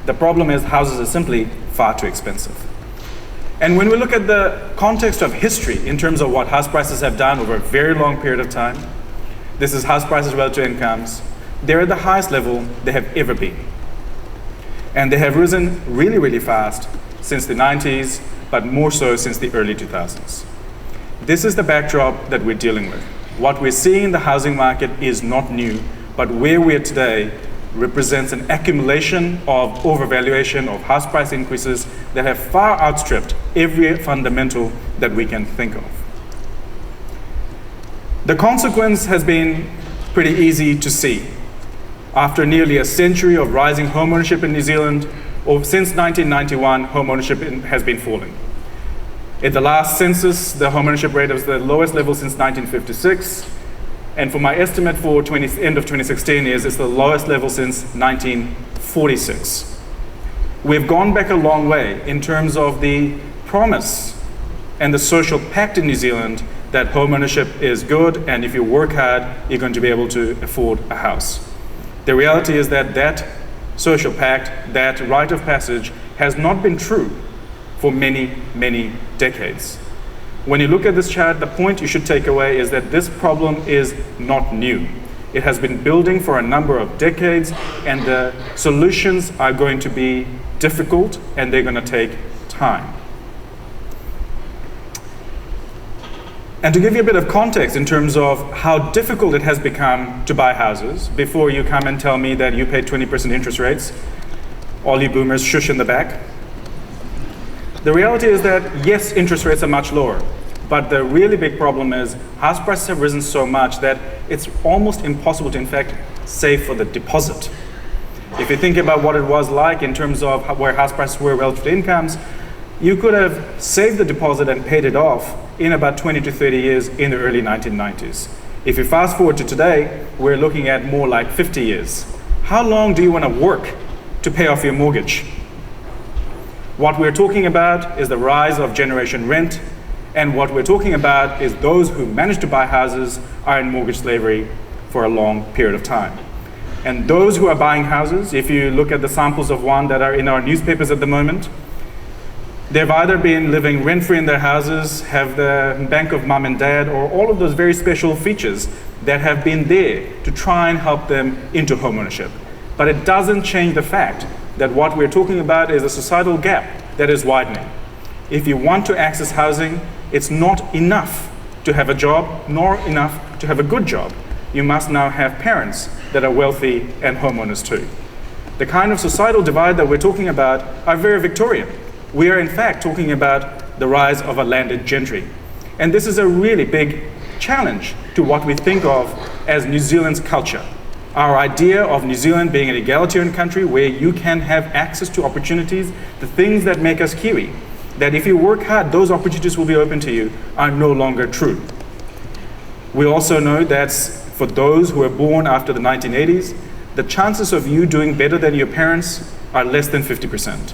The problem is houses are simply far too expensive. And when we look at the context of history in terms of what house prices have done over a very long period of time, this is house prices relative to incomes, they're at the highest level they have ever been. And they have risen really, really fast since the 90s, but more so since the early 2000s. This is the backdrop that we're dealing with. What we're seeing in the housing market is not new, but where we are today represents an accumulation of overvaluation of house price increases that have far outstripped every fundamental that we can think of. The consequence has been pretty easy to see. After nearly a century of rising home ownership in New Zealand, since 1991, home ownership has been falling. At the last census, the home ownership rate was the lowest level since 1956. And for my estimate for end of 2016 it's the lowest level since 1946. We've gone back a long way in terms of the promise and the social pact in New Zealand that home ownership is good, and if you work hard, you're going to be able to afford a house. The reality is that that social pact, that rite of passage, has not been true for many, many decades. When you look at this chart, the point you should take away is that this problem is not new. It has been building for a number of decades, and the solutions are going to be difficult and they're going to take time. And to give you a bit of context in terms of how difficult it has become to buy houses, before you come and tell me that you pay 20% interest rates, all you boomers shush in the back. The reality is that, yes, interest rates are much lower, but the really big problem is house prices have risen so much that it's almost impossible to, in fact, save for the deposit. If you think about what it was like in terms of where house prices were relative to incomes, you could have saved the deposit and paid it off in about 20 to 30 years in the early 1990s. If you fast forward to today, we're looking at more like 50 years. How long do you want to work to pay off your mortgage? What we're talking about is the rise of generation rent, and what we're talking about is those who manage to buy houses are in mortgage slavery for a long period of time. And those who are buying houses, if you look at the samples of one that are in our newspapers at the moment, they've either been living rent-free in their houses, have the bank of mum and dad, or all of those very special features that have been there to try and help them into home ownership. But it doesn't change the fact that what we're talking about is a societal gap that is widening. If you want to access housing, it's not enough to have a job, nor enough to have a good job. You must now have parents that are wealthy and homeowners too. The kind of societal divide that we're talking about are very Victorian. We are in fact talking about the rise of a landed gentry. And this is a really big challenge to what we think of as New Zealand's culture. Our idea of New Zealand being an egalitarian country where you can have access to opportunities, the things that make us Kiwi, that if you work hard, those opportunities will be open to you, are no longer true. We also know that for those who were born after the 1980s, the chances of you doing better than your parents are less than 50%.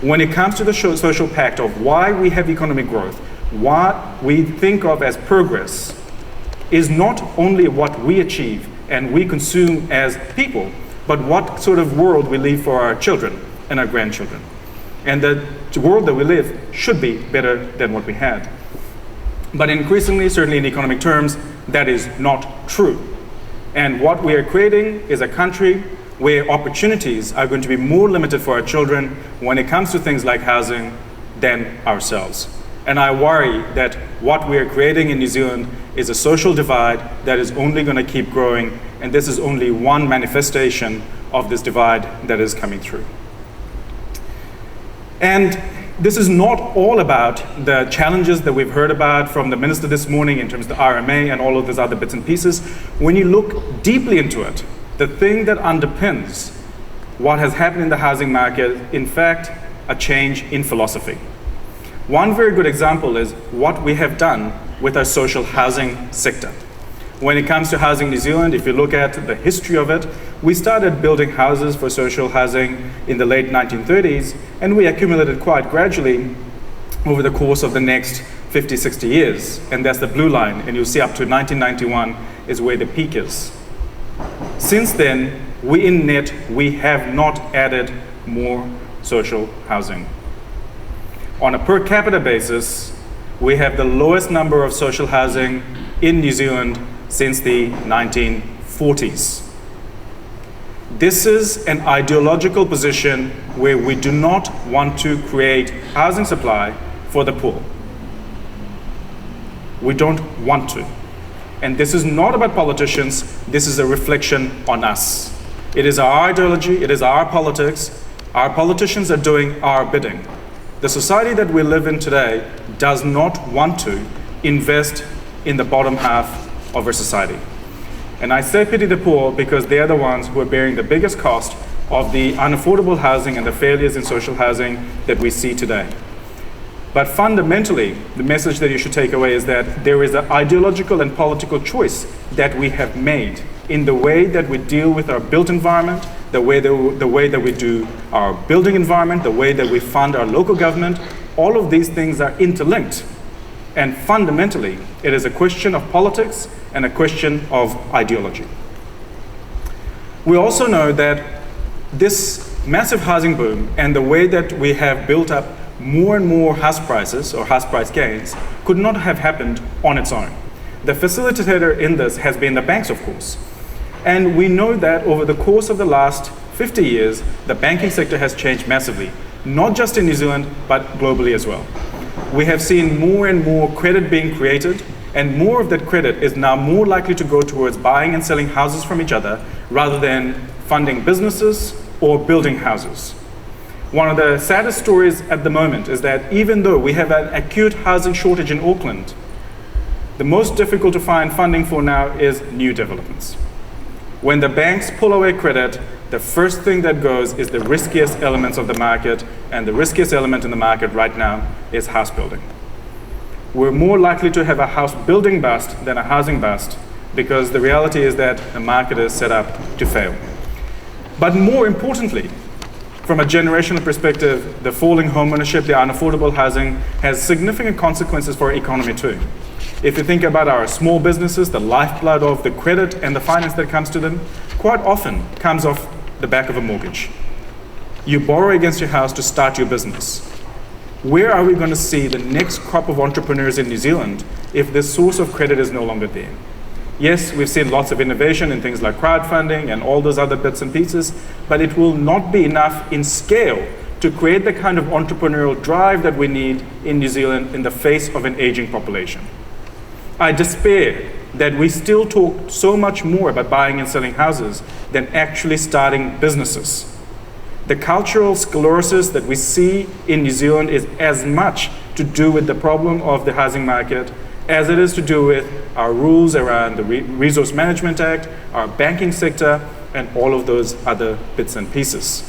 When it comes to the social pact of why we have economic growth, what we think of as progress is not only what we achieve and we consume as people, but what sort of world we leave for our children and our grandchildren. And the world that we live should be better than what we had. But increasingly, certainly in economic terms, that is not true. And what we are creating is a country where opportunities are going to be more limited for our children when it comes to things like housing than ourselves. And I worry that what we are creating in New Zealand is a social divide that is only going to keep growing, and this is only one manifestation of this divide that is coming through. And this is not all about the challenges that we've heard about from the minister this morning in terms of the RMA and all of those other bits and pieces. When you look deeply into it, the thing that underpins what has happened in the housing market, in fact, a change in philosophy. One very good example is what we have done with our social housing sector. When it comes to Housing New Zealand, if you look at the history of it, we started building houses for social housing in the late 1930s, and we accumulated quite gradually over the course of the next 50, 60 years. And that's the blue line, and you'll see up to 1991 is where the peak is. Since then, in net, we have not added more social housing. On a per capita basis, we have the lowest number of social housing in New Zealand since the 1940s. This is an ideological position where we do not want to create housing supply for the poor. We don't want to. And this is not about politicians, this is a reflection on us. It is our ideology, it is our politics. Our politicians are doing our bidding. The society that we live in today does not want to invest in the bottom half of our society. And I say pity the poor because they are the ones who are bearing the biggest cost of the unaffordable housing and the failures in social housing that we see today. But fundamentally, the message that you should take away is that there is an ideological and political choice that we have made in the way that we deal with our built environment, the way that we do our building environment, the way that we fund our local government. All of these things are interlinked. And fundamentally, it is a question of politics and a question of ideology. We also know that this massive housing boom and the way that we have built up more and more house prices or house price gains could not have happened on its own. The facilitator in this has been the banks, of course. And we know that over the course of the last 50 years, the banking sector has changed massively, not just in New Zealand, but globally as well. We have seen more and more credit being created, and more of that credit is now more likely to go towards buying and selling houses from each other rather than funding businesses or building houses. One of the saddest stories at the moment is that even though we have an acute housing shortage in Auckland, the most difficult to find funding for now is new developments. When the banks pull away credit, the first thing that goes is the riskiest elements of the market, and the riskiest element in the market right now is house building. We're more likely to have a house building bust than a housing bust because the reality is that the market is set up to fail. But more importantly, from a generational perspective, the falling home ownership, the unaffordable housing has significant consequences for our economy too. If you think about our small businesses, the lifeblood of the credit and the finance that comes to them, quite often comes off the back of a mortgage. You borrow against your house to start your business. Where are we going to see the next crop of entrepreneurs in New Zealand if this source of credit is no longer there? Yes, we've seen lots of innovation in things like crowdfunding and all those other bits and pieces, but it will not be enough in scale to create the kind of entrepreneurial drive that we need in New Zealand in the face of an aging population. I despair that we still talk so much more about buying and selling houses than actually starting businesses. The cultural sclerosis that we see in New Zealand is as much to do with the problem of the housing market as it is to do with our rules around the Resource Management Act, our banking sector, and all of those other bits and pieces.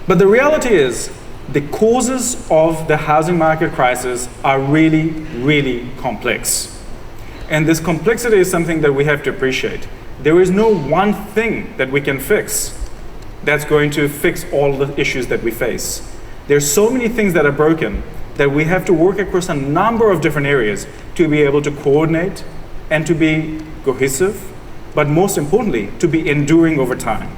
But the reality is, the causes of the housing market crisis are really, really complex. And this complexity is something that we have to appreciate. There is no one thing that we can fix that's going to fix all the issues that we face. There's so many things that are broken that we have to work across a number of different areas to be able to coordinate and to be cohesive, but most importantly, to be enduring over time.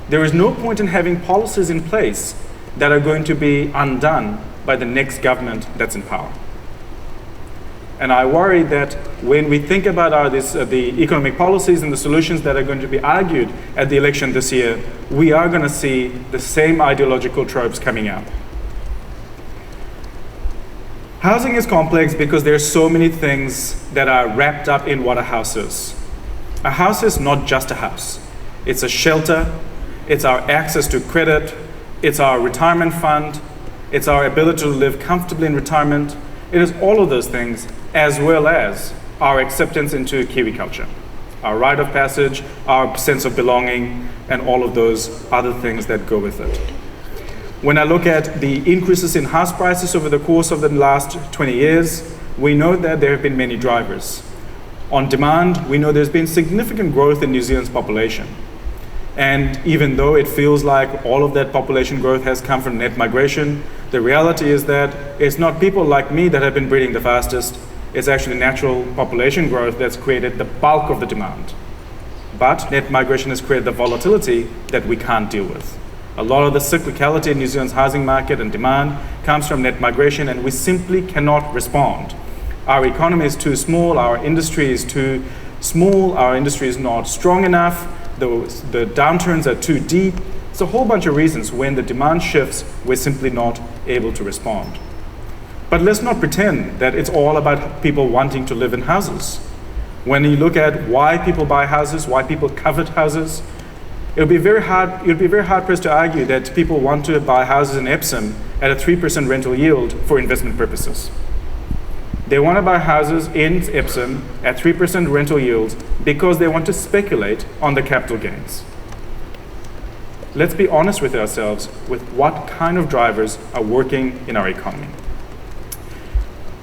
There is no point in having policies in place that are going to be undone by the next government that's in power. And I worry that when we think about the economic policies and the solutions that are going to be argued at the election this year, we are going to see the same ideological tropes coming out. Housing is complex because there are so many things that are wrapped up in what a house is. A house is not just a house. It's a shelter, it's our access to credit, it's our retirement fund, it's our ability to live comfortably in retirement. It is all of those things, as well as our acceptance into Kiwi culture, our rite of passage, our sense of belonging, and all of those other things that go with it. When I look at the increases in house prices over the course of the last 20 years, we know that there have been many drivers. On demand, we know there's been significant growth in New Zealand's population. And even though it feels like all of that population growth has come from net migration, the reality is that it's not people like me that have been breeding the fastest. It's actually natural population growth that's created the bulk of the demand. But net migration has created the volatility that we can't deal with. A lot of the cyclicality in New Zealand's housing market and demand comes from net migration, and we simply cannot respond. Our economy is too small, our industry is too small, our industry is not strong enough, the downturns are too deep. It's a whole bunch of reasons when the demand shifts, we're simply not able to respond. But let's not pretend that it's all about people wanting to live in houses. When you look at why people buy houses, why people covet houses, it would be very hard pressed to argue that people want to buy houses in Epsom at a 3% rental yield for investment purposes. They want to buy houses in Epsom at 3% rental yields because they want to speculate on the capital gains. Let's be honest with ourselves with what kind of drivers are working in our economy.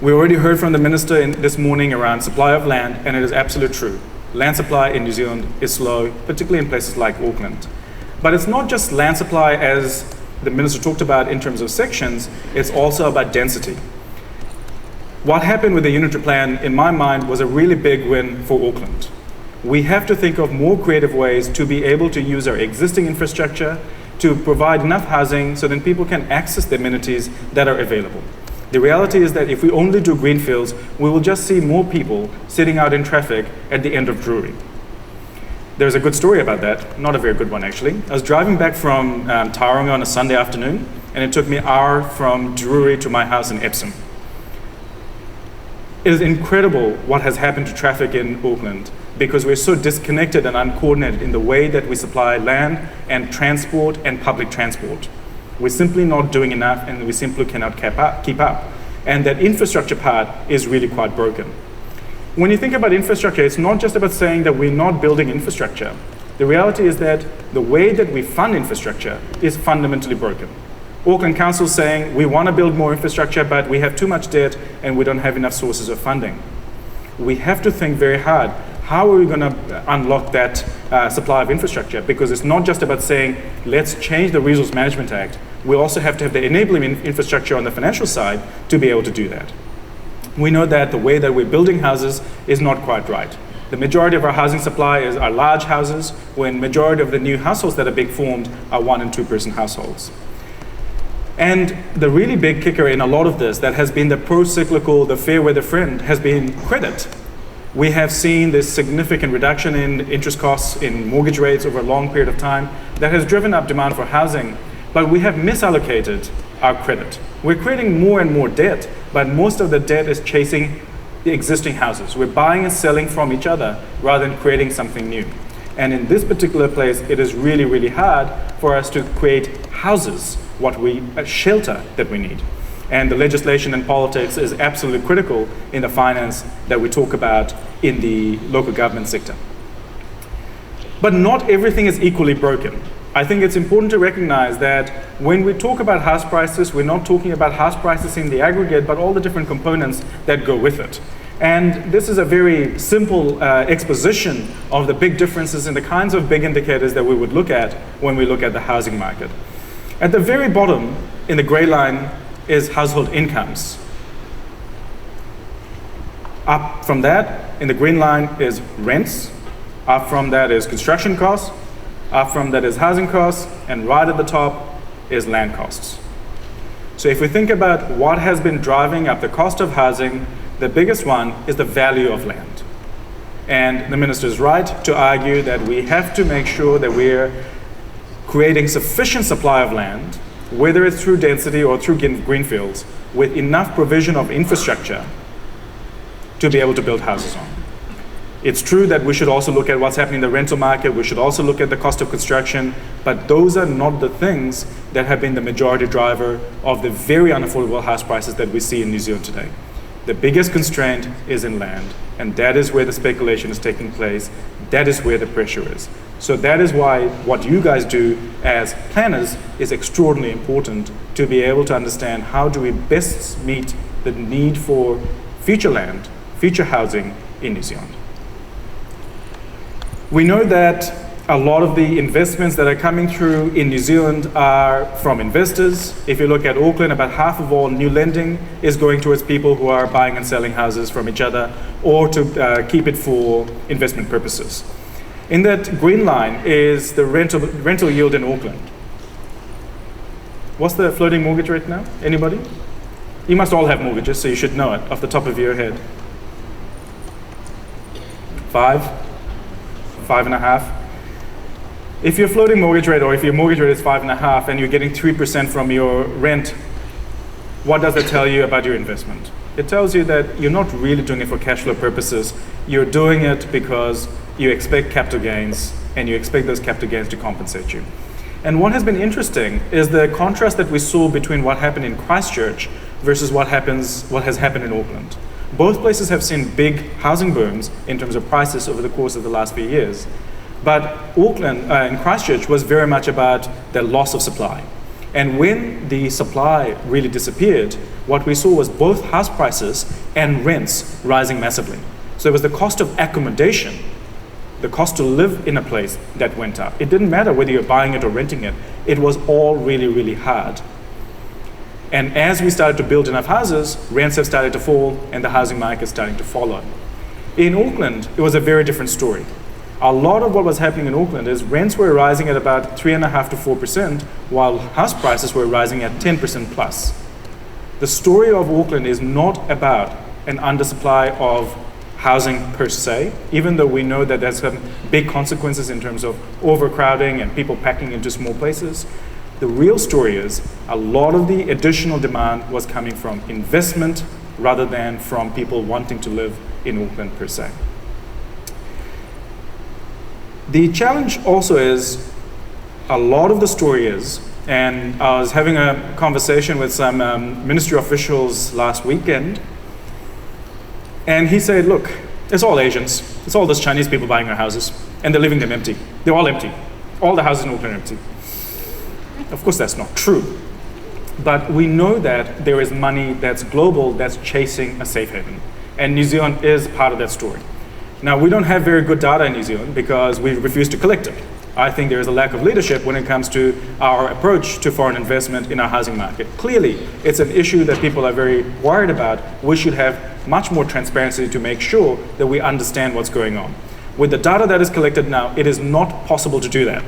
We already heard from the Minister this morning around supply of land, and it is absolutely true. Land supply in New Zealand is slow, particularly in places like Auckland. But it's not just land supply as the Minister talked about in terms of sections, it's also about density. What happened with the unitary plan, in my mind, was a really big win for Auckland. We have to think of more creative ways to be able to use our existing infrastructure to provide enough housing so that people can access the amenities that are available. The reality is that if we only do greenfields, we will just see more people sitting out in traffic at the end of Drury. There's a good story about that, not a very good one actually. I was driving back from Tauranga on a Sunday afternoon, and it took me an hour from Drury to my house in Epsom. It is incredible what has happened to traffic in Auckland because we're so disconnected and uncoordinated in the way that we supply land and transport and public transport. We're simply not doing enough, and we simply cannot keep up. And that infrastructure part is really quite broken. When you think about infrastructure, it's not just about saying that we're not building infrastructure. The reality is that the way that we fund infrastructure is fundamentally broken. Auckland Council is saying we want to build more infrastructure, but we have too much debt and we don't have enough sources of funding. We have to think very hard. How are we going to unlock that supply of infrastructure? Because it's not just about saying, let's change the Resource Management Act. We also have to have the enabling infrastructure on the financial side to be able to do that. We know that the way that we're building houses is not quite right. The majority of our housing supply are large houses, when majority of the new households that are being formed are 1- and 2-person households. And the really big kicker in a lot of this that has been the pro-cyclical, the fair weather friend, has been credit. We have seen this significant reduction in interest costs, in mortgage rates over a long period of time that has driven up demand for housing, but we have misallocated our credit. We're creating more and more debt, but most of the debt is chasing the existing houses. We're buying and selling from each other rather than creating something new. And in this particular place, it is really, really hard for us to create houses, a shelter that we need. And the legislation and politics is absolutely critical in the finance that we talk about in the local government sector. But not everything is equally broken. I think it's important to recognize that when we talk about house prices, we're not talking about house prices in the aggregate, but all the different components that go with it. And this is a very simple exposition of the big differences in the kinds of big indicators that we would look at when we look at the housing market. At the very bottom, in the grey line, is household incomes. Up from that, in the green line, is rents. Up from that is construction costs. Up from that is housing costs, and right at the top is land costs. So if we think about what has been driving up the cost of housing, the biggest one is the value of land. And the Minister is right to argue that we have to make sure that we're creating sufficient supply of land, whether it's through density or through greenfields, with enough provision of infrastructure to be able to build houses on. It's true that we should also look at what's happening in the rental market. We should also look at the cost of construction, but those are not the things that have been the majority driver of the very unaffordable house prices that we see in New Zealand today. The biggest constraint is in land, and that is where the speculation is taking place. That is where the pressure is. So that is why what you guys do as planners is extraordinarily important, to be able to understand how do we best meet the need for future land, future housing in New Zealand. We know that a lot of the investments that are coming through in New Zealand are from investors. If you look at Auckland, about half of all new lending is going towards people who are buying and selling houses from each other, or to keep it for investment purposes. In that green line is the rental yield in Auckland. What's the floating mortgage rate now? Anybody? You must all have mortgages, so you should know it off the top of your head. 5, 5.5. If your floating mortgage rate, or if your mortgage rate is 5.5 and you're getting 3% from your rent, what does that tell you about your investment? It tells you that you're not really doing it for cash flow purposes. You're doing it because you expect capital gains, and you expect those capital gains to compensate you. And what has been interesting is the contrast that we saw between what happened in Christchurch versus what has happened in Auckland. Both places have seen big housing booms in terms of prices over the course of the last few years. But Auckland, in Christchurch, was very much about the loss of supply. And when the supply really disappeared, what we saw was both house prices and rents rising massively. So it was the cost of accommodation, the cost to live in a place, that went up. It didn't matter whether you're buying it or renting it. It was all really, really hard. And as we started to build enough houses, rents have started to fall and the housing market is starting to follow. In Auckland, it was a very different story. A lot of what was happening in Auckland is rents were rising at about 3.5% to 4%, while house prices were rising at 10% plus. The story of Auckland is not about an undersupply of housing per se, even though we know that there's some big consequences in terms of overcrowding and people packing into small places. The real story is a lot of the additional demand was coming from investment rather than from people wanting to live in Auckland per se. The challenge also is a lot of the story is, and I was having a conversation with some ministry officials last weekend, and he said, look, it's all Asians, it's all those Chinese people buying our houses, and they're leaving them empty. They're all empty. All the houses in Auckland are empty. Of course, that's not true. But we know that there is money that's global that's chasing a safe haven. And New Zealand is part of that story. Now, we don't have very good data in New Zealand because we refuse to collect it. I think there is a lack of leadership when it comes to our approach to foreign investment in our housing market. Clearly, it's an issue that people are very worried about. We should have much more transparency to make sure that we understand what's going on. With the data that is collected now, it is not possible to do that.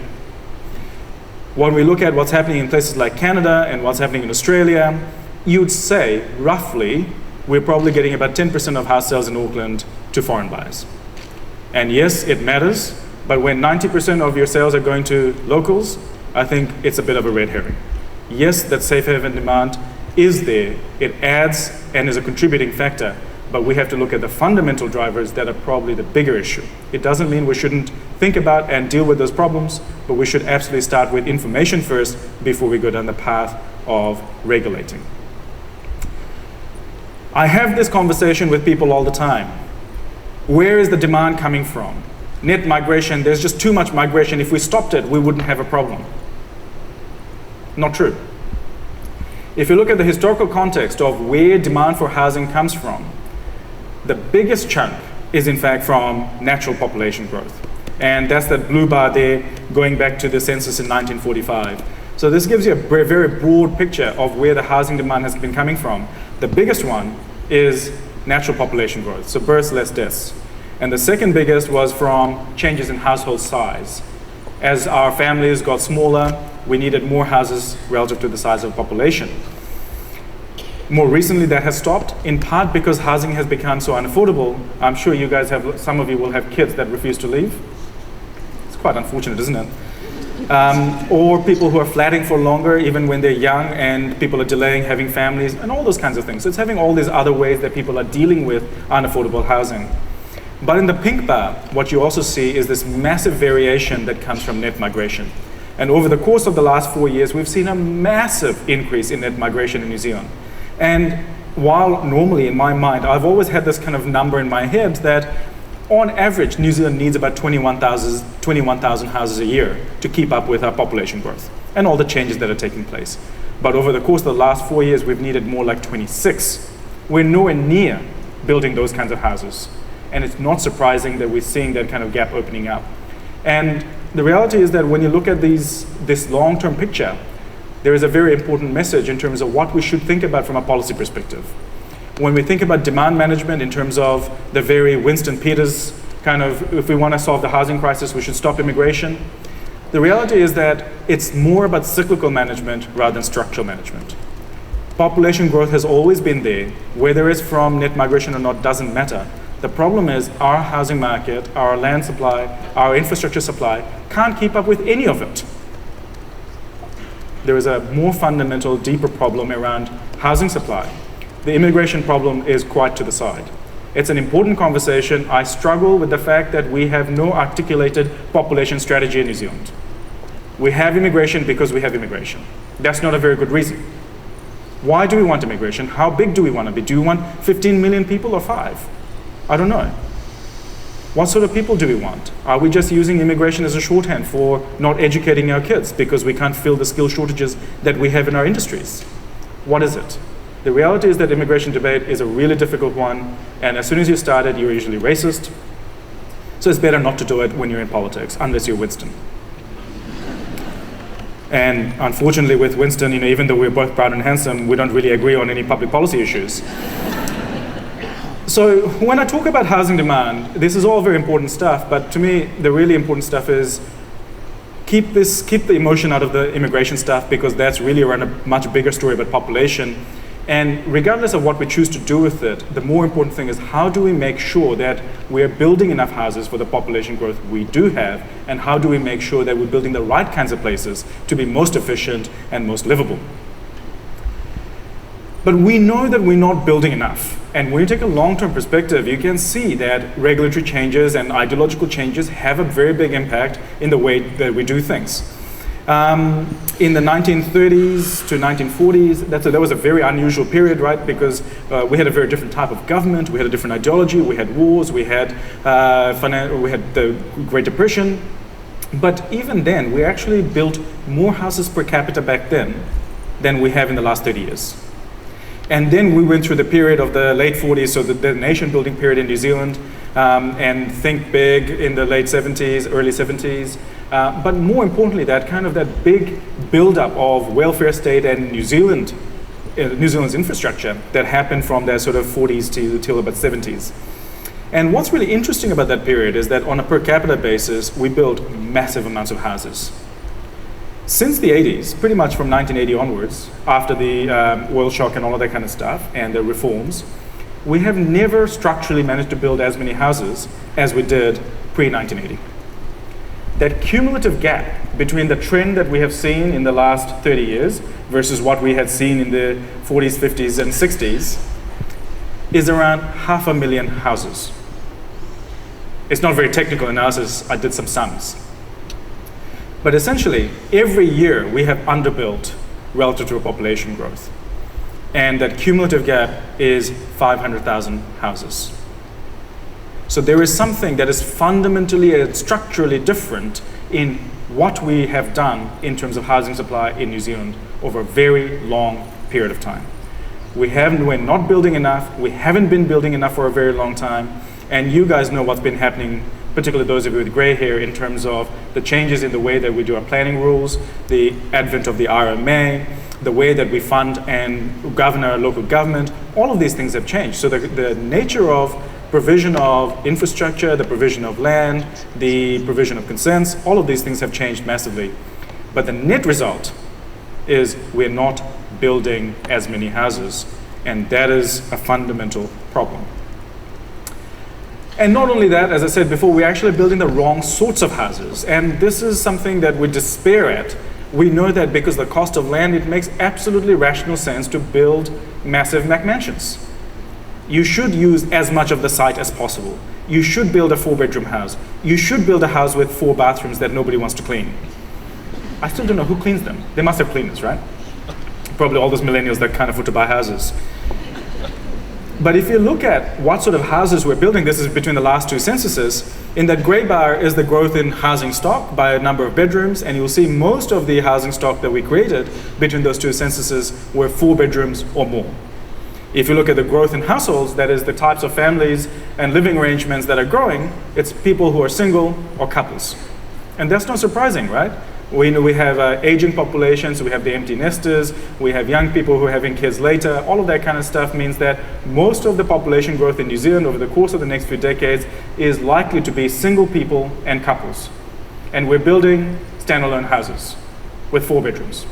When we look at what's happening in places like Canada and what's happening in Australia, you'd say, roughly, we're probably getting about 10% of house sales in Auckland to foreign buyers. And yes, it matters, but when 90% of your sales are going to locals, I think it's a bit of a red herring. Yes, that safe haven demand is there. It adds and is a contributing factor, but we have to look at the fundamental drivers that are probably the bigger issue. It doesn't mean we shouldn't think about and deal with those problems, but we should absolutely start with information first before we go down the path of regulating. I have this conversation with people all the time. Where is the demand coming from? Net migration, there's just too much migration. If we stopped it, we wouldn't have a problem. Not true. If you look at the historical context of where demand for housing comes from, the biggest chunk is in fact from natural population growth. And that's that blue bar there going back to the census in 1945. So this gives you a very broad picture of where the housing demand has been coming from. The biggest one is natural population growth, so births, less deaths. And the second biggest was from changes in household size. As our families got smaller, we needed more houses relative to the size of the population. More recently, that has stopped, in part because housing has become so unaffordable. I'm sure you guys have, some of you will have kids that refuse to leave. It's quite unfortunate, isn't it? Or people who are flatting for longer, even when they're young, and people are delaying having families, and all those kinds of things. So it's having all these other ways that people are dealing with unaffordable housing. But in the pink bar, what you also see is this massive variation that comes from net migration. And over the course of the last 4 years, we've seen a massive increase in net migration in New Zealand. And while normally in my mind, I've always had this kind of number in my head that on average, New Zealand needs about 21,000 houses a year to keep up with our population growth and all the changes that are taking place. But over the course of the last 4 years, we've needed more like 26. We're nowhere near building those kinds of houses. And it's not surprising that we're seeing that kind of gap opening up. And the reality is that when you look at this long-term picture, there is a very important message in terms of what we should think about from a policy perspective. When we think about demand management in terms of the very Winston Peters if we want to solve the housing crisis, we should stop immigration. The reality is that it's more about cyclical management rather than structural management. Population growth has always been there. Whether it's from net migration or not doesn't matter. The problem is our housing market, our land supply, our infrastructure supply can't keep up with any of it. There is a more fundamental, deeper problem around housing supply. The immigration problem is quite to the side. It's an important conversation. I struggle with the fact that we have no articulated population strategy in New Zealand. We have immigration because we have immigration. That's not a very good reason. Why do we want immigration? How big do we want to be? Do we want 15 million people or 5? I don't know. What sort of people do we want? Are we just using immigration as a shorthand for not educating our kids because we can't fill the skill shortages that we have in our industries? What is it? The reality is that immigration debate is a really difficult one, and as soon as you start it, you're usually racist. So it's better not to do it when you're in politics, unless you're Winston. And unfortunately with Winston, even though we're both proud and handsome, we don't really agree on any public policy issues. So when I talk about housing demand, this is all very important stuff, but to me, the really important stuff is keep the emotion out of the immigration stuff, because that's really around a much bigger story about population. And regardless of what we choose to do with it, the more important thing is how do we make sure that we're building enough houses for the population growth we do have, and how do we make sure that we're building the right kinds of places to be most efficient and most livable. But we know that we're not building enough. And when you take a long-term perspective, you can see that regulatory changes and ideological changes have a very big impact in the way that we do things. In the 1930s to 1940s, that was a very unusual period, right? Because we had a very different type of government, we had a different ideology, we had wars, we had the Great Depression. But even then, we actually built more houses per capita back then than we have in the last 30 years. And then we went through the period of the late 40s, so the nation building period in New Zealand, and think big in the late 70s, early 70s. But more importantly, that big build-up of welfare state and New Zealand's infrastructure that happened from the sort of 40s till about 70s. And what's really interesting about that period is that on a per capita basis, we built massive amounts of houses. Since the 80s, pretty much from 1980 onwards, after the oil shock and all of that kind of stuff, and the reforms, we have never structurally managed to build as many houses as we did pre-1980. That cumulative gap between the trend that we have seen in the last 30 years versus what we had seen in the 40s, 50s, and 60s is around 500,000 houses. It's not very technical analysis, I did some sums. But essentially, every year we have underbuilt relative to population growth. And that cumulative gap is 500,000 houses. So there is something that is fundamentally and structurally different in what we have done in terms of housing supply in New Zealand over a very long period of time. We're not building enough, we haven't been building enough for a very long time, and you guys know what's been happening, particularly those of you with grey hair, in terms of the changes in the way that we do our planning rules, the advent of the RMA, the way that we fund and govern our local government. All of these things have changed. So the nature of provision of infrastructure, the provision of land, the provision of consents, all of these things have changed massively. But the net result is we're not building as many houses, and that is a fundamental problem. And not only that, as I said before, we're actually building the wrong sorts of houses. And this is something that we despair at. We know that because of the cost of land, it makes absolutely rational sense to build massive McMansions. You should use as much of the site as possible. You should build a 4-bedroom house. You should build a house with 4 bathrooms that nobody wants to clean. I still don't know who cleans them. They must have cleaners, right? Probably all those millennials that can't afford to buy houses. But if you look at what sort of houses we're building, this is between the last 2 censuses, in that grey bar is the growth in housing stock by a number of bedrooms, and you'll see most of the housing stock that we created between those 2 censuses were 4 bedrooms or more. If you look at the growth in households, that is the types of families and living arrangements that are growing, it's people who are single or couples. And that's not surprising, right? We know we have aging populations, so we have the empty nesters, we have young people who are having kids later. All of that kind of stuff means that most of the population growth in New Zealand over the course of the next few decades is likely to be single people and couples. And we're building standalone houses with 4 bedrooms.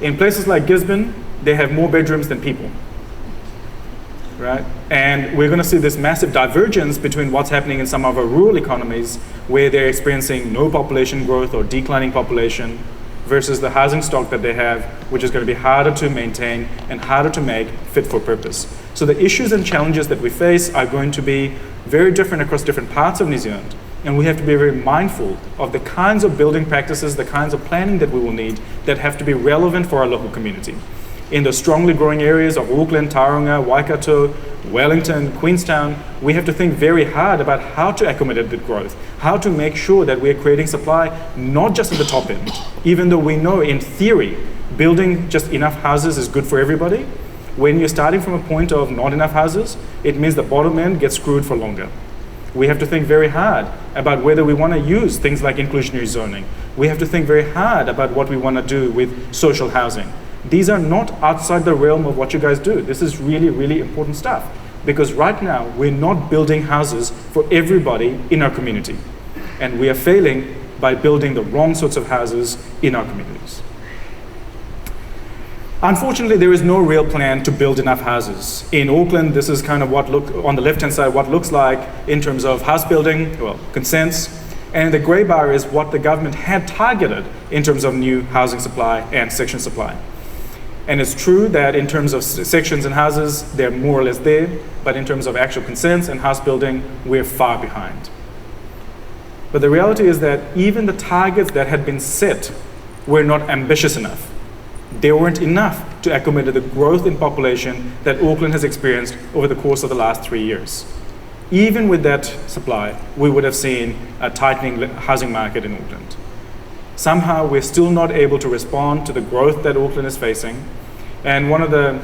In places like Gisborne, they have more bedrooms than people. Right? And we're going to see this massive divergence between what's happening in some of our rural economies where they're experiencing no population growth or declining population versus the housing stock that they have, which is going to be harder to maintain and harder to make fit for purpose. So the issues and challenges that we face are going to be very different across different parts of New Zealand. And we have to be very mindful of the kinds of building practices, the kinds of planning that we will need that have to be relevant for our local community. In the strongly growing areas of Auckland, Tauranga, Waikato, Wellington, Queenstown, we have to think very hard about how to accommodate the growth, how to make sure that we're creating supply not just at the top end, even though we know in theory building just enough houses is good for everybody. When you're starting from a point of not enough houses, it means the bottom end gets screwed for longer. We have to think very hard about whether we want to use things like inclusionary zoning. We have to think very hard about what we want to do with social housing. These are not outside the realm of what you guys do. This is really, really important stuff. Because right now, we're not building houses for everybody in our community. And we are failing by building the wrong sorts of houses in our communities. Unfortunately, there is no real plan to build enough houses. In Auckland, this is kind of what on the left-hand side, what looks like in terms of house building, well, consents. And the grey bar is what the government had targeted in terms of new housing supply and section supply. And it's true that in terms of sections and houses, they're more or less there, but in terms of actual consents and house building, we're far behind. But the reality is that even the targets that had been set were not ambitious enough. They weren't enough to accommodate the growth in population that Auckland has experienced over the course of the last 3 years. Even with that supply, we would have seen a tightening housing market in Auckland. Somehow, we're still not able to respond to the growth that Auckland is facing. And one of a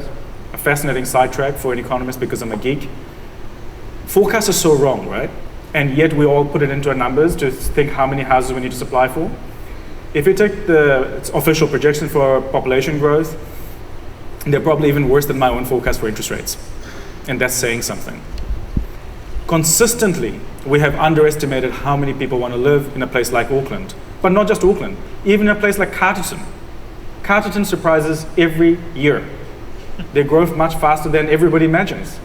fascinating sidetrack for an economist, because I'm a geek, forecasts are so wrong, right? And yet we all put it into our numbers to think how many houses we need to supply for. If you take the official projection for population growth, they're probably even worse than my own forecast for interest rates. And that's saying something. Consistently, we have underestimated how many people want to live in a place like Auckland. But not just Auckland, even a place like Carterton. Carterton surprises every year. They grow much faster than everybody imagines.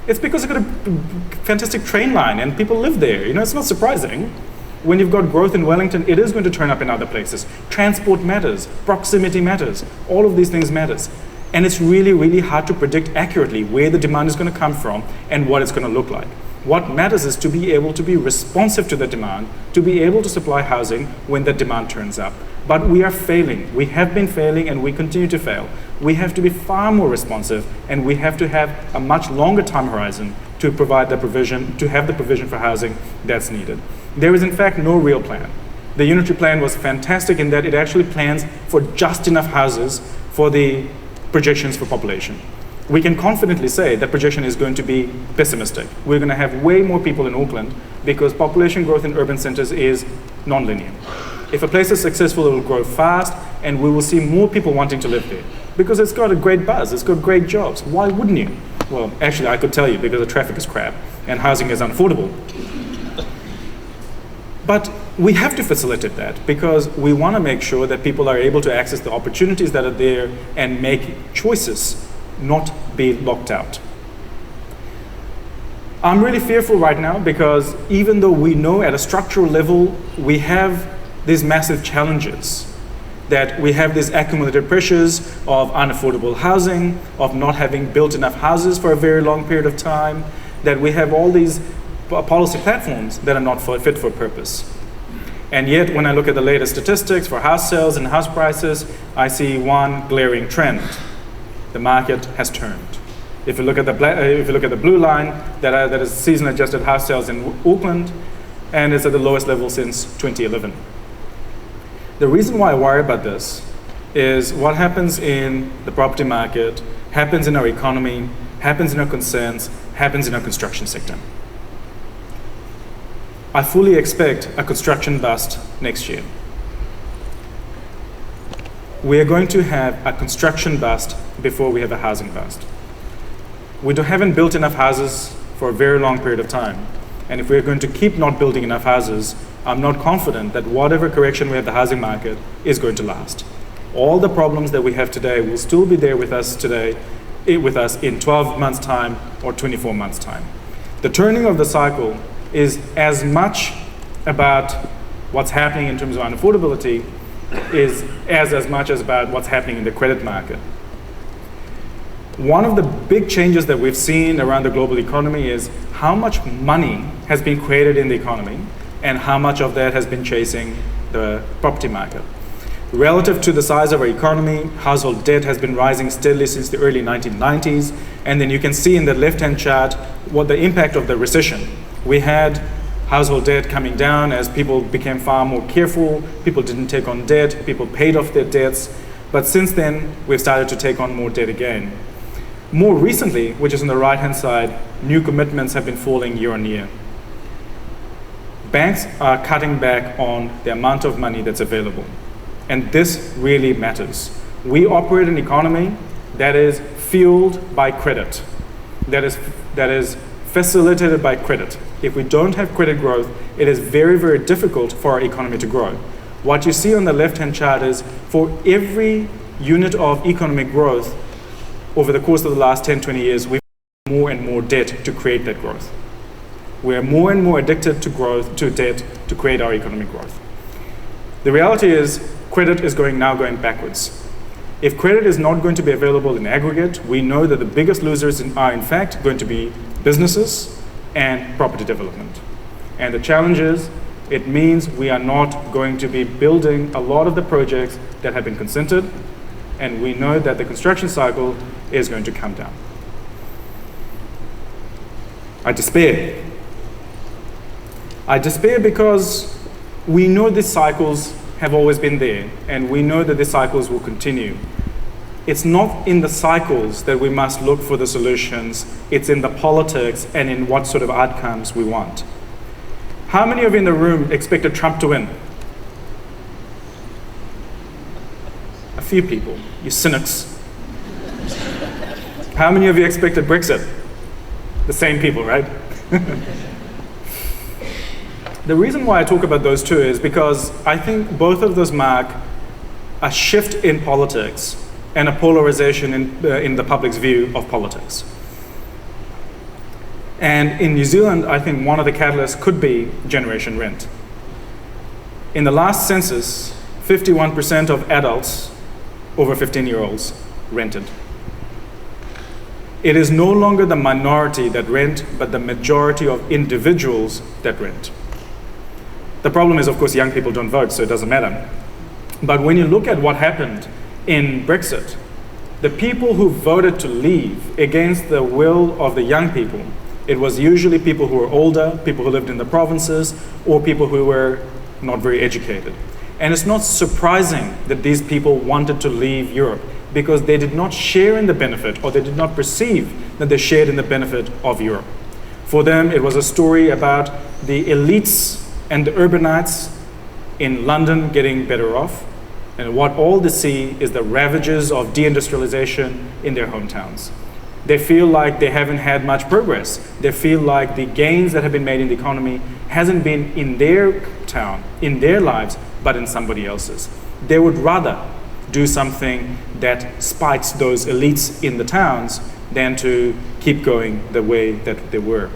It's because they've got a fantastic train line and people live there. You know, it's not surprising. When you've got growth in Wellington, it is going to turn up in other places. Transport matters, proximity matters, all of these things matters. And it's really, really hard to predict accurately where the demand is going to come from and what it's going to look like. What matters is to be able to be responsive to the demand, to be able to supply housing when the demand turns up. But we are failing. We have been failing and we continue to fail. We have to be far more responsive and we have to have a much longer time horizon to provide the provision, to have the provision for housing that's needed. There is in fact no real plan. The unitary plan was fantastic in that it actually plans for just enough houses for the projections for population. We can confidently say that projection is going to be pessimistic. We're going to have way more people in Auckland because population growth in urban centers is non-linear. If a place is successful, it will grow fast and we will see more people wanting to live there because it's got a great buzz, it's got great jobs. Why wouldn't you? Well, actually, I could tell you because the traffic is crap and housing is unaffordable. But we have to facilitate that because we want to make sure that people are able to access the opportunities that are there and make choices, not be locked out. I'm really fearful right now because even though we know at a structural level we have these massive challenges, that we have these accumulated pressures of unaffordable housing, of not having built enough houses for a very long period of time, that we have all these policy platforms that are not fit for purpose. And yet, when I look at the latest statistics for house sales and house prices, I see one glaring trend. The market has turned. If you look at the blue line, that is season-adjusted house sales in Auckland, and it's at the lowest level since 2011. The reason why I worry about this is what happens in the property market, happens in our economy, happens in our concerns, happens in our construction sector. I fully expect a construction bust next year. we are going to have a construction bust before we have a housing bust. We haven't built enough houses for a very long period of time. And if we're going to keep not building enough houses, I'm not confident that whatever correction we have the housing market is going to last. All the problems that we have today will still be there with us today, with us in 12 months' time or 24 months' time. The turning of the cycle is as much about what's happening in terms of unaffordability is as much as about what's happening in the credit market. One of the big changes that we've seen around the global economy is how much money has been created in the economy and how much of that has been chasing the property market. Relative to the size of our economy, household debt has been rising steadily since the early 1990s. And then you can see in the left-hand chart what the impact of the recession. We had household debt coming down as people became far more careful, people didn't take on debt, people paid off their debts. But since then, we've started to take on more debt again. More recently, which is on the right-hand side, new commitments have been falling year on year. Banks are cutting back on the amount of money that's available. And this really matters. We operate an economy that is fueled by credit, that is facilitated by credit. If we don't have credit growth, it is very, very difficult for our economy to grow. What you see on the left-hand chart is for every unit of economic growth over the course of the last 10, 20 years, we've more and more debt to create that growth. We are more and more addicted to growth, to debt, to create our economic growth. The reality is credit is now going backwards. If credit is not going to be available in aggregate, we know that the biggest losers are in fact going to be businesses and property development. And the challenge is, it means we are not going to be building a lot of the projects that have been consented, and we know that the construction cycle is going to come down. I despair. I despair because we know these cycles have always been there, and we know that these cycles will continue. It's not in the cycles that we must look for the solutions, it's in the politics and in what sort of outcomes we want. How many of you in the room expected Trump to win? A few people, you cynics. How many of you expected Brexit? The same people, right? The reason why I talk about those two is because I think both of those mark a shift in politics and a polarization in the public's view of politics. And in New Zealand, I think one of the catalysts could be generation rent. In the last census, 51% of adults over 15-year-olds rented. It is no longer the minority that rent, but the majority of individuals that rent. The problem is, of course, young people don't vote, so it doesn't matter. But when you look at what happened in Brexit, the people who voted to leave against the will of the young people, it was usually people who were older, people who lived in the provinces, or people who were not very educated. And it's not surprising that these people wanted to leave Europe because they did not share in the benefit, or they did not perceive that they shared in the benefit of Europe. For them, it was a story about the elites and the urbanites in London getting better off, and what all they see is the ravages of deindustrialization in their hometowns. They feel like they haven't had much progress. They feel like the gains that have been made in the economy hasn't been in their town, in their lives, but in somebody else's. They would rather do something that spikes those elites in the towns than to keep going the way that they were.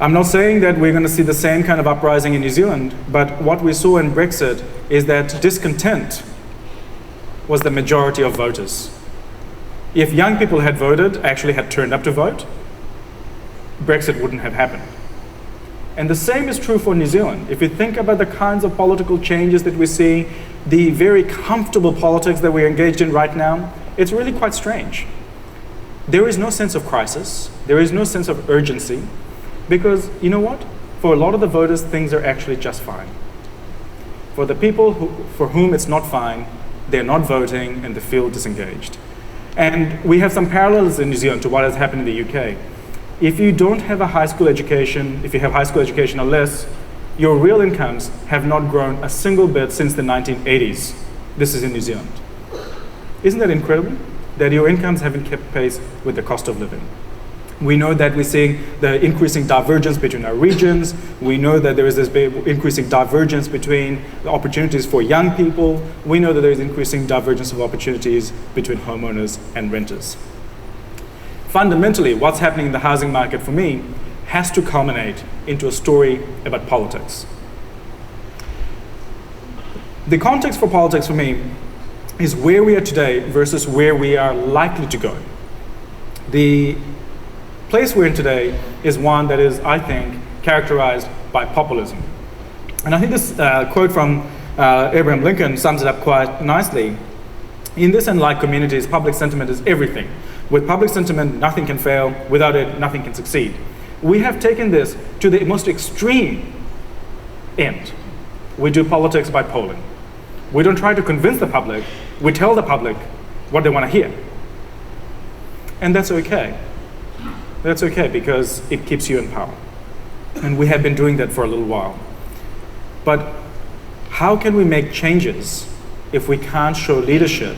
I'm not saying that we're going to see the same kind of uprising in New Zealand, but what we saw in Brexit is that discontent was the majority of voters. If young people had voted, actually had turned up to vote, Brexit wouldn't have happened. And the same is true for New Zealand. If you think about the kinds of political changes that we see, the very comfortable politics that we're engaged in right now, it's really quite strange. There is no sense of crisis. There is no sense of urgency. Because, you know what? For a lot of the voters, things are actually just fine. For the people for whom it's not fine, they're not voting and they feel disengaged. And we have some parallels in New Zealand to what has happened in the UK. If you don't have a high school education, if you have high school education or less, your real incomes have not grown a single bit since the 1980s. This is in New Zealand. Isn't that incredible? That your incomes haven't kept pace with the cost of living. We know that we're seeing the increasing divergence between our regions. We know that there is this big increasing divergence between the opportunities for young people. We know that there is increasing divergence of opportunities between homeowners and renters. Fundamentally, what's happening in the housing market for me has to culminate into a story about politics. The context for politics for me is where we are today versus where we are likely to go. The place we're in today is one that is, I think, characterized by populism. And I think this quote from Abraham Lincoln sums it up quite nicely. In this and like communities, public sentiment is everything. With public sentiment, nothing can fail. Without it, nothing can succeed. We have taken this to the most extreme end. We do politics by polling. We don't try to convince the public. We tell the public what they want to hear. And that's okay. That's okay because it keeps you in power. And we have been doing that for a little while. But how can we make changes if we can't show leadership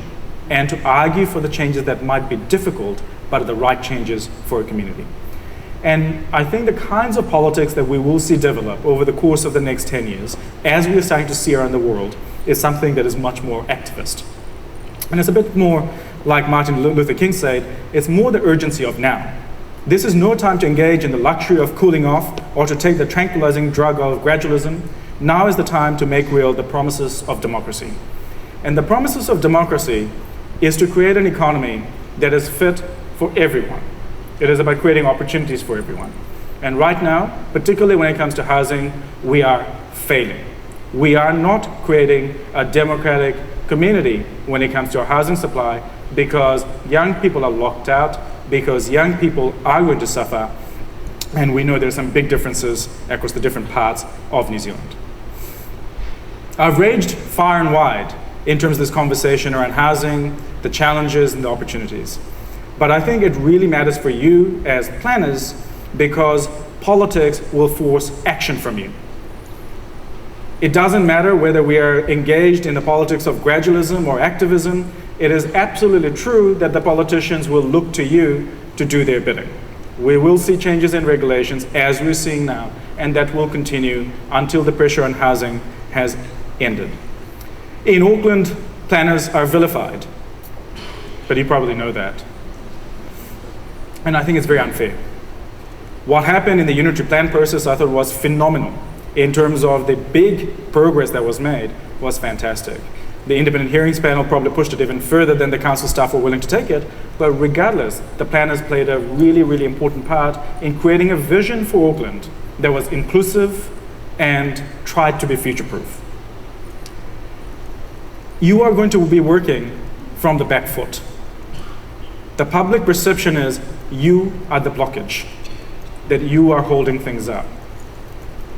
and to argue for the changes that might be difficult but are the right changes for a community? And I think the kinds of politics that we will see develop over the course of the next 10 years, as we are starting to see around the world, is something that is much more activist. And it's a bit more like Martin Luther King said, it's more the urgency of now. This is no time to engage in the luxury of cooling off or to take the tranquilizing drug of gradualism. Now is the time to make real the promises of democracy. And the promises of democracy is to create an economy that is fit for everyone. It is about creating opportunities for everyone. And right now, particularly when it comes to housing, we are failing. We are not creating a democratic community when it comes to our housing supply because young people are locked out, because young people are going to suffer, and we know there's some big differences across the different parts of New Zealand. I've raged far and wide in terms of this conversation around housing, the challenges and the opportunities. But I think it really matters for you as planners because politics will force action from you. It doesn't matter whether we are engaged in the politics of gradualism or activism. It is absolutely true that the politicians will look to you to do their bidding. We will see changes in regulations as we're seeing now, and that will continue until the pressure on housing has ended. In Auckland, planners are vilified, but you probably know that. And I think it's very unfair. What happened in the unitary plan process I thought was phenomenal in terms of the big progress that was made was fantastic. The independent hearings panel probably pushed it even further than the council staff were willing to take it, but regardless, the planners played a really, really important part in creating a vision for Auckland that was inclusive and tried to be future-proof. You are going to be working from the back foot. The public perception is you are the blockage, that you are holding things up.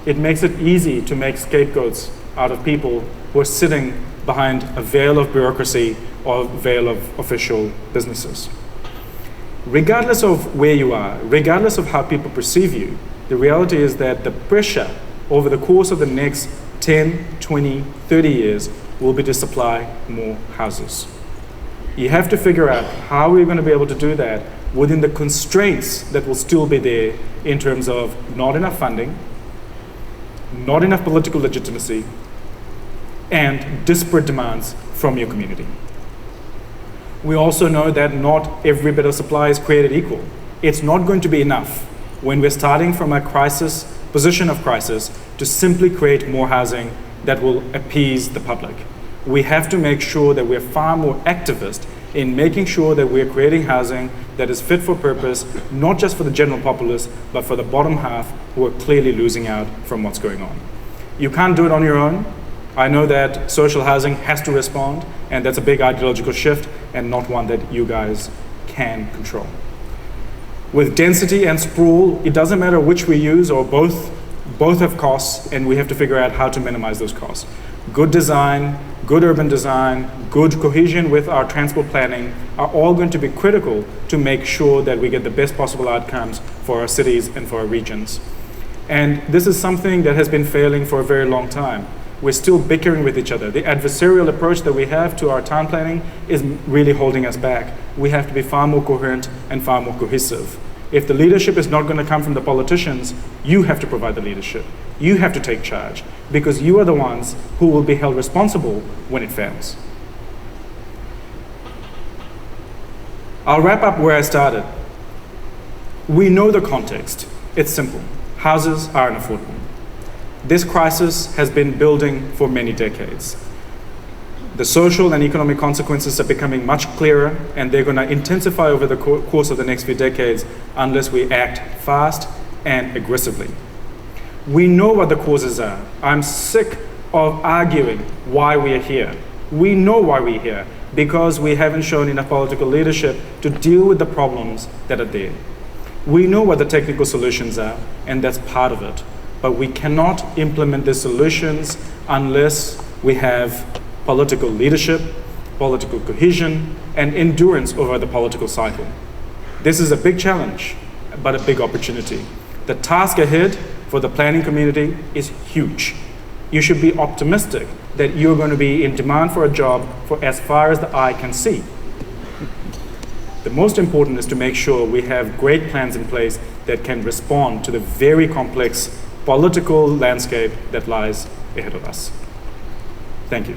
It makes it easy to make scapegoats out of people who are sitting behind a veil of bureaucracy or a veil of official businesses. Regardless of where you are, regardless of how people perceive you, the reality is that the pressure over the course of the next 10, 20, 30 years will be to supply more houses. You have to figure out how we're going to be able to do that within the constraints that will still be there in terms of not enough funding, not enough political legitimacy, and disparate demands from your community. We also know that not every bit of supply is created equal. It's not going to be enough when we're starting from a position of crisis to simply create more housing that will appease the public. We have to make sure that we're far more activist in making sure that we're creating housing that is fit for purpose, not just for the general populace, but for the bottom half who are clearly losing out from what's going on. You can't do it on your own. I know that social housing has to respond, and that's a big ideological shift and not one that you guys can control. With density and sprawl, it doesn't matter which we use or both have costs, and we have to figure out how to minimize those costs. Good design, good urban design, good cohesion with our transport planning are all going to be critical to make sure that we get the best possible outcomes for our cities and for our regions. And this is something that has been failing for a very long time. We're still bickering with each other. The adversarial approach that we have to our town planning is really holding us back. We have to be far more coherent and far more cohesive. If the leadership is not going to come from the politicians, you have to provide the leadership. You have to take charge, because you are the ones who will be held responsible when it fails. I'll wrap up where I started. We know the context. It's simple. Houses are unaffordable. This crisis has been building for many decades. The social and economic consequences are becoming much clearer, and they're going to intensify over the course of the next few decades unless we act fast and aggressively. We know what the causes are. I'm sick of arguing why we are here. We know why we're here, because we haven't shown enough political leadership to deal with the problems that are there. We know what the technical solutions are, and that's part of it. But we cannot implement the solutions unless we have political leadership, political cohesion, and endurance over the political cycle. This is a big challenge, but a big opportunity. The task ahead for the planning community is huge. You should be optimistic that you're going to be in demand for a job for as far as the eye can see. The most important is to make sure we have great plans in place that can respond to the very complex political landscape that lies ahead of us. Thank you.